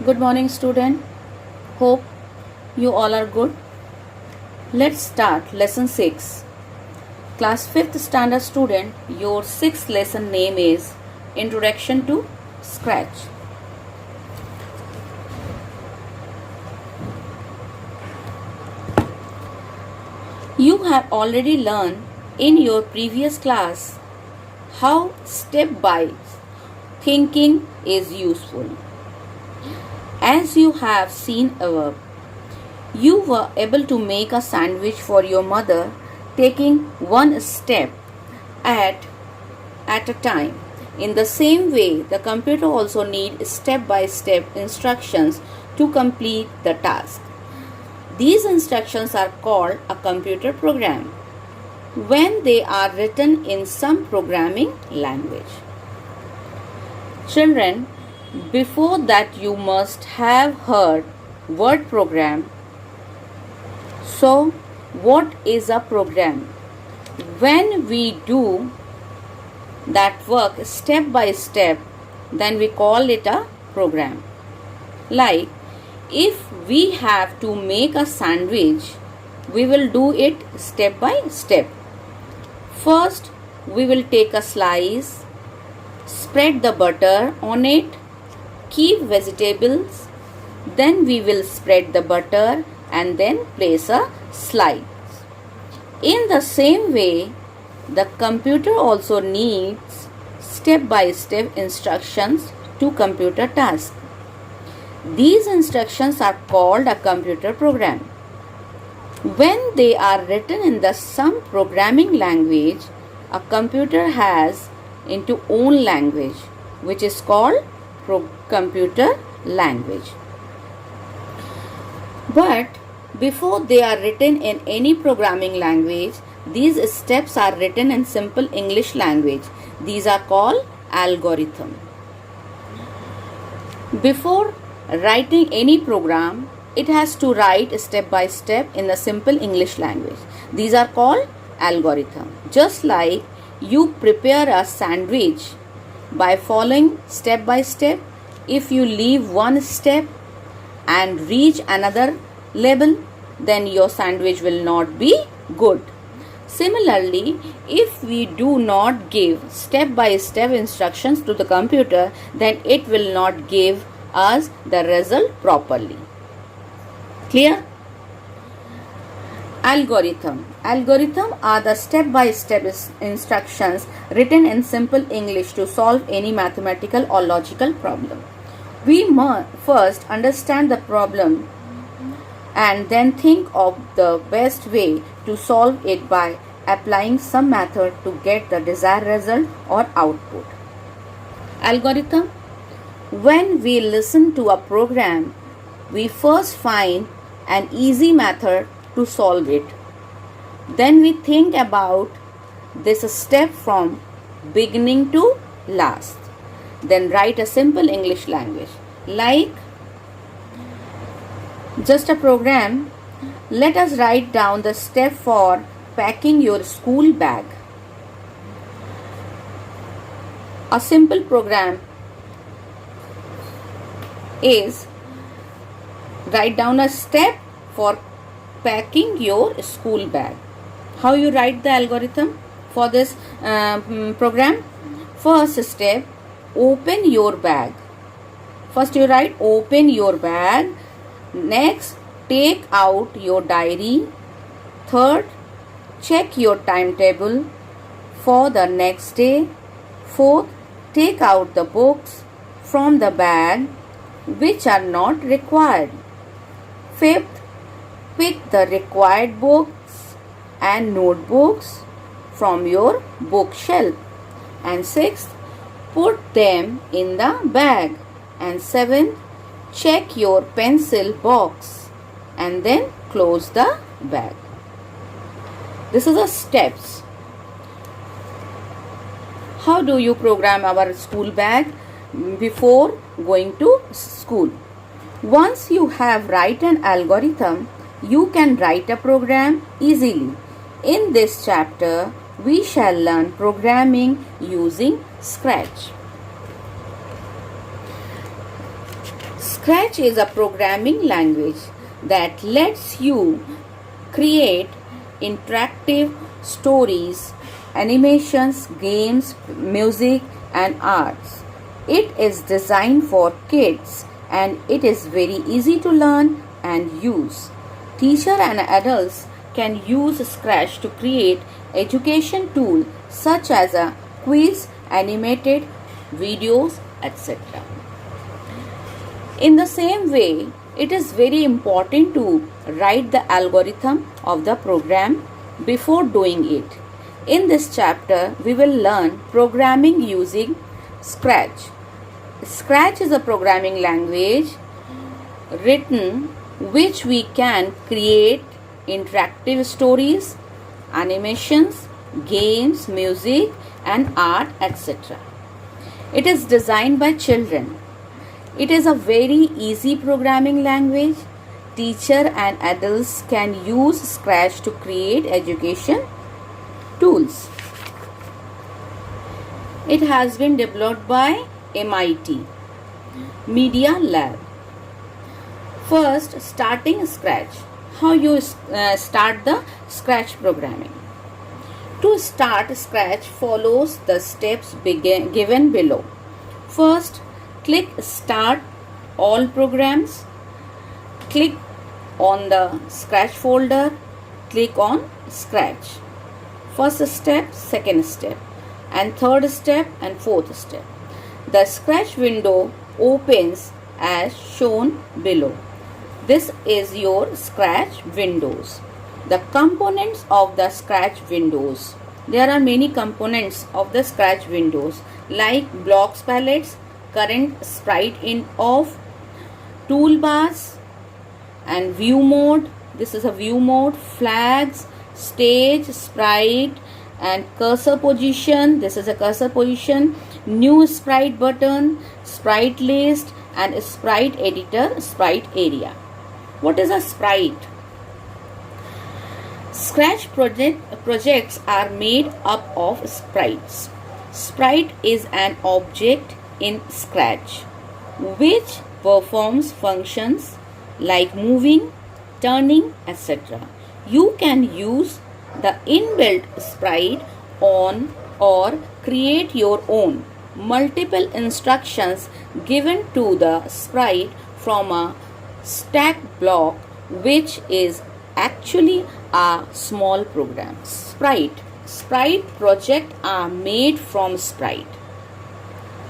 Good morning, student. Hope you all are good. Let's start lesson 6. Class 5th standard student, your 6th lesson name is Introduction to Scratch. You have already learned in your previous class how step by thinking is useful. As you have seen above, you were able to make a sandwich for your mother, taking one step at a time. In the same way, the computer also needs step-by-step instructions to complete the task. These instructions are called a computer program when they are written in some programming language. Children, before that you must have heard word program. So, what is a program? When we do that work step by step, then we call it a program. Like, if we have to make a sandwich, we will do it step by step. First, we will take a slice, spread the butter on it, keep vegetables, then we will spread the butter and then place a slice. In the same way, the computer also needs step-by-step instructions to computer task. These instructions are called a computer program. When they are written in the some programming language, a computer has into own language, which is called computer language. But before they are written in any programming language, these steps are written in simple English language. These are called algorithm. Before writing any program, it has to write step by step in the simple English language. These are called algorithm. Just like you prepare a sandwich by following step by step, if you leave one step and reach another level, then your sandwich will not be good. Similarly, if we do not give step by step instructions to the computer, then it will not give us the result properly. Clear? Algorithm. Algorithm are the step by step instructions written in simple English to solve any mathematical or logical problem. We must first understand the problem and then think of the best way to solve it by applying some method to get the desired result or output. Algorithm. When we listen to a program, we first find an easy method to solve it. Then we think about this step from beginning to last. Then write a simple English language. Like just a program, let us write down the step for packing your school bag. A simple program is write down a step for packing your school bag. How you write the algorithm for this program? First step, open your bag. First you write open your bag. Next, take out your diary. Third, check your timetable for the next day. Fourth, take out the books from the bag which are not required. Fifth, pick the required books and notebooks from your bookshelf. And sixth, put them in the bag. And seventh, check your pencil box and then close the bag. This is the steps. How do you program our school bag before going to school? Once you have write an algorithm, you can write a program easily. In this chapter, we shall learn programming using Scratch. Scratch is a programming language that lets you create interactive stories, animations, games, music, and arts. It is designed for kids and it is very easy to learn and use. Teachers and adults can use Scratch to create education tools such as a quiz, animated videos, etc. In the same way, it is very important to write the algorithm of the program before doing it. In this chapter, we will learn programming using Scratch. Scratch is a programming language written which we can create interactive stories, animations, games, music, and art, etc. It is designed by children. It is a very easy programming language. Teachers and adults can use Scratch to create education tools. It has been developed by MIT Media Lab. First, starting Scratch. How you start the Scratch programming. To start Scratch follows the steps given below. First, click Start All Programs. Click on the Scratch folder. Click on Scratch. First step, second step, and third step and fourth step. The Scratch window opens as shown below. This is your Scratch windows. The components of the Scratch windows. There are many components of the Scratch windows like blocks palettes, current sprite in off, toolbars and view mode. This is a view mode, flags, stage, sprite and cursor position. This is a cursor position, new sprite button, sprite list and sprite editor, sprite area. What is a sprite? Scratch projects are made up of sprites. Sprite is an object in Scratch which performs functions like moving, turning, etc. You can use the inbuilt sprite on or create your own. Multiple instructions given to the sprite from a stack block, which is actually a small program. Sprite projects are made from sprite.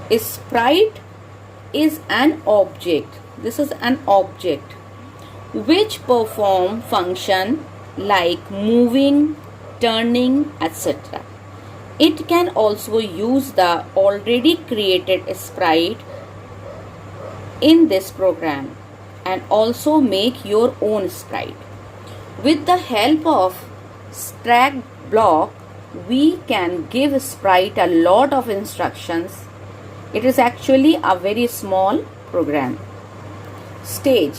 A sprite is an object. This is an object which perform function like moving, turning, etc. It can also use the already created sprite in this program and also make your own sprite. With the help of stack block, we can give sprite a lot of instructions. It is actually a very small program. Stage.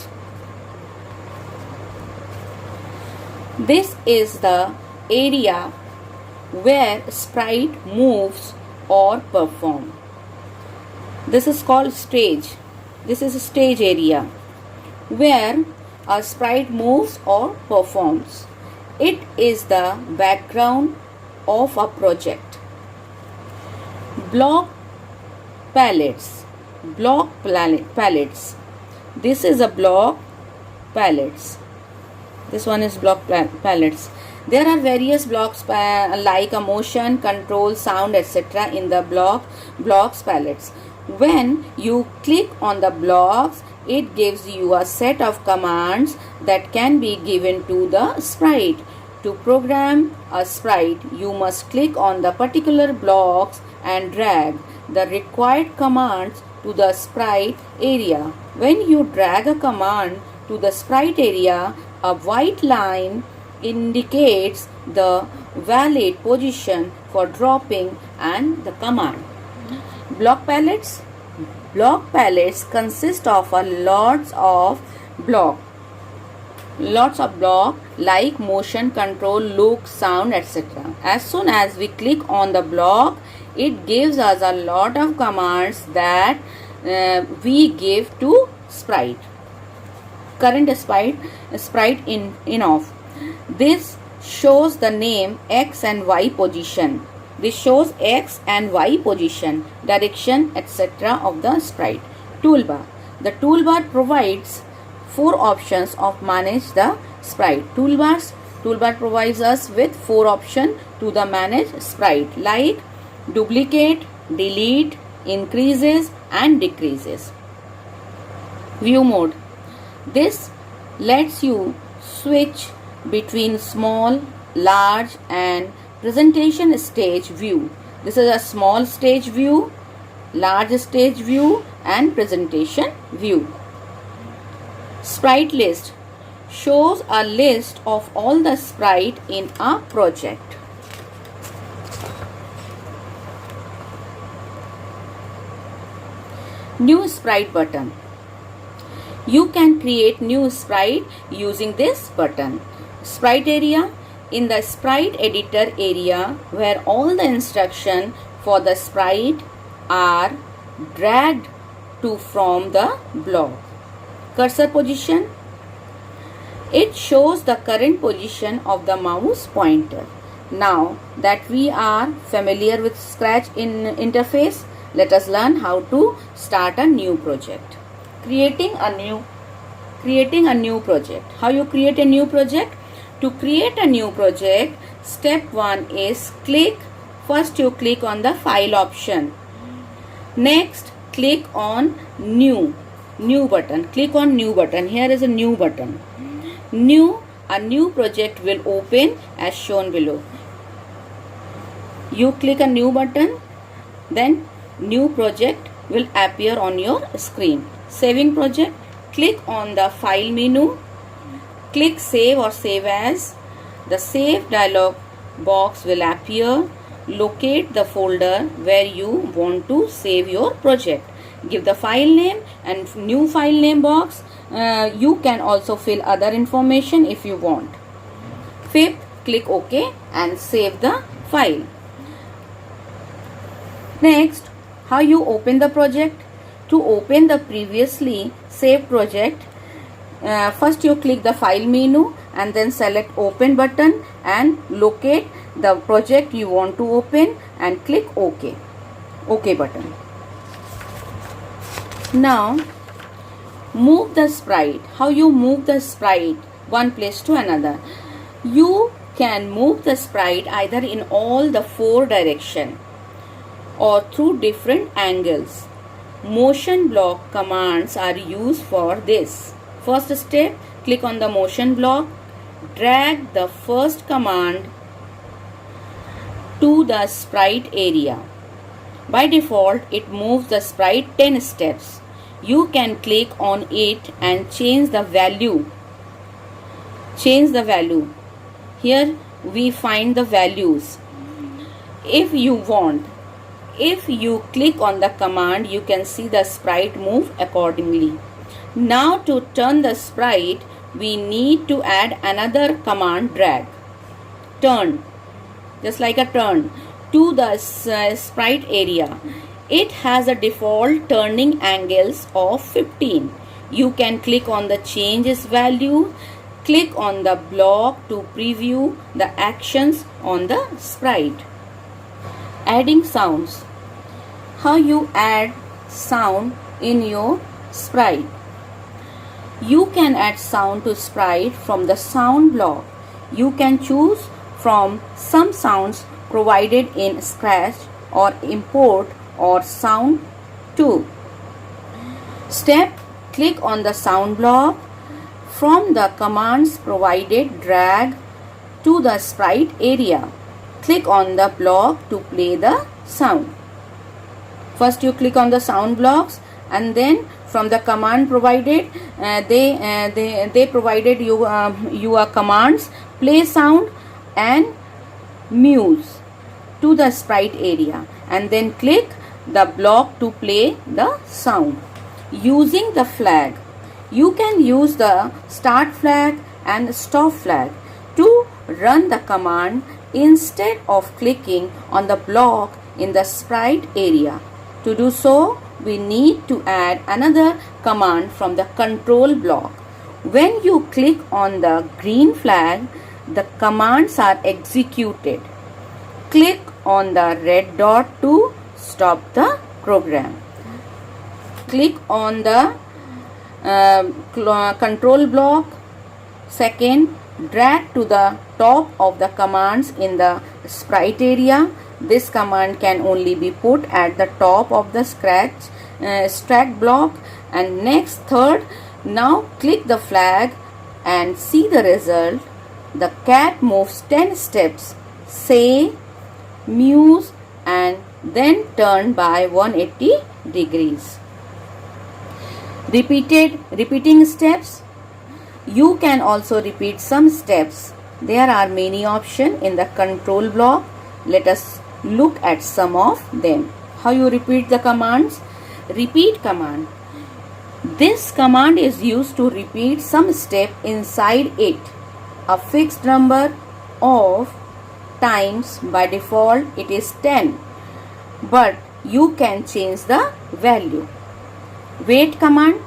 This is the area where sprite moves or perform. This is called stage. This is a stage area where a sprite moves or performs. It is the background of a project. Block palettes. This is a block palettes. This one is block palettes. There are various blocks like a motion, control, sound, etc. in the blocks palettes. When you click on the blocks, it gives you a set of commands that can be given to the sprite. To program a sprite, you must click on the particular blocks and drag the required commands to the sprite area. When you drag a command to the sprite area, a white line indicates the valid position for dropping and the command. Block palettes. Block palettes consist of a lots of block like motion, control, look, sound, etc. As soon as we click on the block, it gives us a lot of commands that we give to sprite. Current sprite in off. This shows the name X and Y position. This shows X and Y position, direction, etc. of the sprite. Toolbar. The toolbar provides 4 options of manage the sprite. Toolbar provides us with 4 options to the manage sprite, like duplicate, delete, increases and decreases. View mode. This lets you switch between small, large and presentation stage view. This is a small stage view, large stage view and presentation view. Sprite list shows a list of all the sprite in a project. New sprite button. You can create new sprite using this button. Sprite area. In the sprite editor area, where all the instructions for the sprite are dragged to from the block. Cursor position. It shows the current position of the mouse pointer. Now that we are familiar with Scratch interface, let us learn how to start a new project. Creating a new project. How you create a new project? To create a new project, step 1 is first you click on the file option. Next, click on new button. Click on new button. Here is a new button. A new project will open as shown below. You click a new button, then new project will appear on your screen. Saving project, click on the file menu. Click save or save as. The save dialog box will appear. Locate the folder where you want to save your project. Give the file name and new file name box. You can also fill other information if you want. Fifth, click OK and save the file. Next, how you open the project? To open the previously saved project, first you click the file menu and then select open button and locate the project you want to open and click OK button. Now move the sprite. How you move the sprite one place to another? You can move the sprite either in all the 4 directions or through different angles. Motion block commands are used for this. First step, click on the motion block, drag the first command to the sprite area. By default, it moves the sprite 10 steps. You can click on it and change the value. Here we find the values. If you want, if you click on the command, you can see the sprite move accordingly. Now to turn the sprite, we need to add another command, drag. Turn, just like a turn, to the sprite area. It has a default turning angles of 15. You can click on the changes value. Click on the block to preview the actions on the sprite. Adding sounds. How you add sound in your sprite? You can add sound to sprite from the sound block. You can choose from some sounds provided in Scratch or import or sound too. Step, click on the sound block. From the commands provided, drag to the sprite area. Click on the block to play the sound. First you click on the sound blocks and then from the command provided, they provided you your commands, play sound and muse to the sprite area, and then click the block to play the sound. Using the flag, you can use the start flag and stop flag to run the command instead of clicking on the block in the sprite area. To do so, we need to add another command from the control block. When you click on the green flag, the commands are executed. Click on the red dot to stop the program. Click on the control block. Second, drag to the top of the commands in the sprite area. This command can only be put at the top of the stack block. And next, third, now click the flag and see the result. The cat moves 10 steps, say, moves, and then turn by 180 degrees. Repeating steps. You can also repeat some steps. There are many options in the control block. Let us look at some of them. How you repeat the commands? Repeat command. This command is used to repeat some step inside it. A fixed number of times. By default it is 10, but you can change the value. Wait command.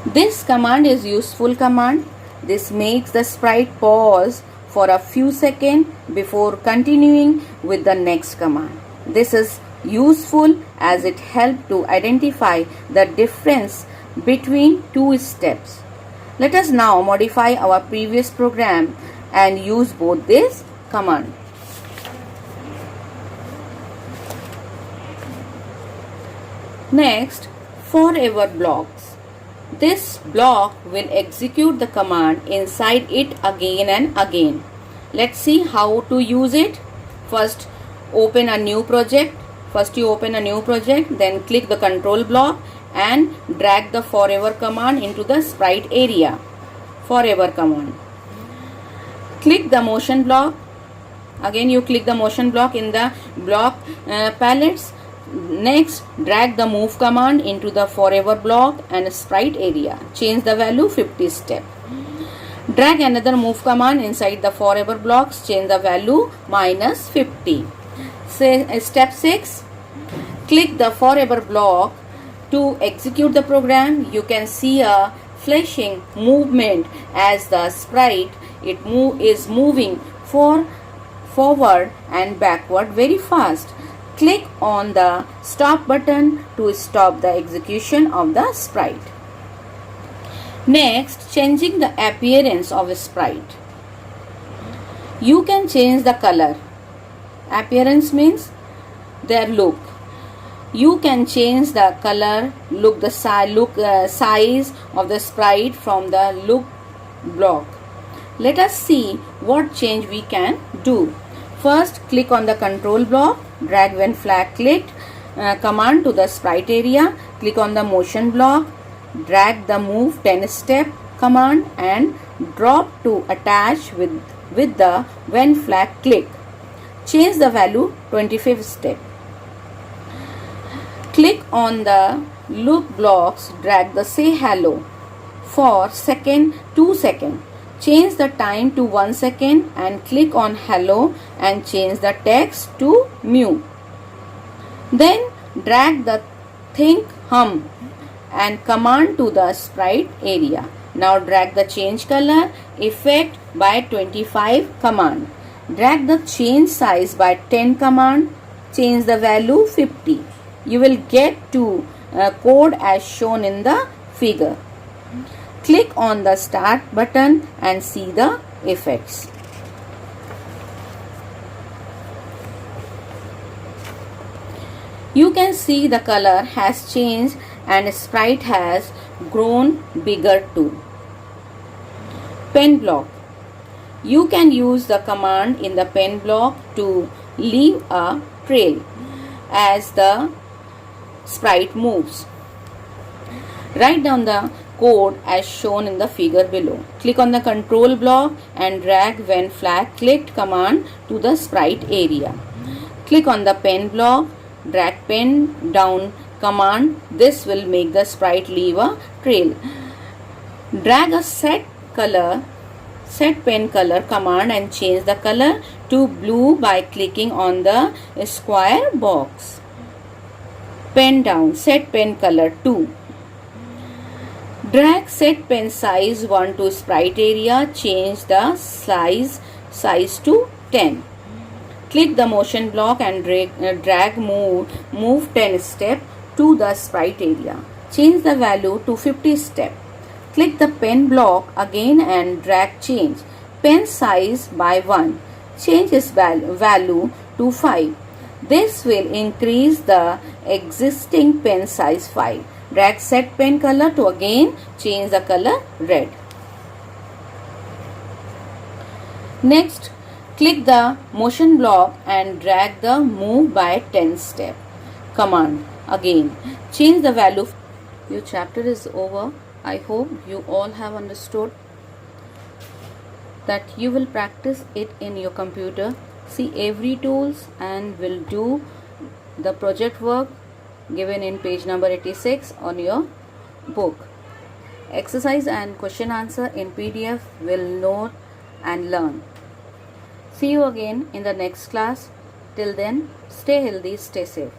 This command is useful command. This makes the sprite pause for a few seconds before continuing with the next command. This is useful as it helps to identify the difference between two steps. Let us now modify our previous program and use both this command. Next, forever blocks. This block will execute the command inside it again and again. Let's see how to use it. First, open a new project. Then click the control block and drag the forever command into the sprite area. Forever command. Click the motion block. Again you click the motion block in the block palettes. Next, drag the move command into the forever block and sprite area. Change the value 50 step. Drag another move command inside the forever blocks. Change the value minus 50. Step 6. Click the forever block to execute the program. You can see a flashing movement as the sprite is moving forward and backward very fast. Click on the stop button to stop the execution of the sprite. Next, changing the appearance of a sprite. You can change the color. Appearance means their look. You can change the color, size of the sprite from the look block. Let us see what change we can do. First, click on the control block. Drag when flag clicked command to the sprite area. Click on the motion block. Drag the move 10 step command and drop to attach with the when flag click. Change the value 25th step. Click on the loop blocks. Drag the say hello for 2 seconds. Change the time to 1 second and click on hello and change the text to mew. Then drag the think hum and command to the sprite area. Now drag the change color effect by 25 command. Drag the change size by 10 command. Change the value 50. You will get to code as shown in the figure. Click on the start button and see the effects. You can see the color has changed and sprite has grown bigger too. Pen block. You can use the command in the pen block to leave a trail as the sprite moves. Write down the code as shown in the figure below. Click on the control block and drag when flag clicked command to the sprite area. Click on the pen block, drag pen down command. This will make the sprite leave a trail. Drag a set pen color command and change the color to blue by clicking on the square box. pen down, set pen color 2. Drag set pen size 1 to sprite area, change the size to 10. Click the motion block and drag move 10 step to the sprite area. Change the value to 50 step. Click the pen block again and drag change pen size by 1. Change its value to 5. This will increase the existing pen size 5. Drag set pen color to again change the color red. Next, click the motion block and drag the move by 10 step command again. Change the value. Your chapter is over. I hope you all have understood that you will practice it in your computer. See every tools and will do the project work given in page number 86 on your book. Exercise and question answer in PDF will note and learn. See you again in the next class. Till then, stay healthy, stay safe.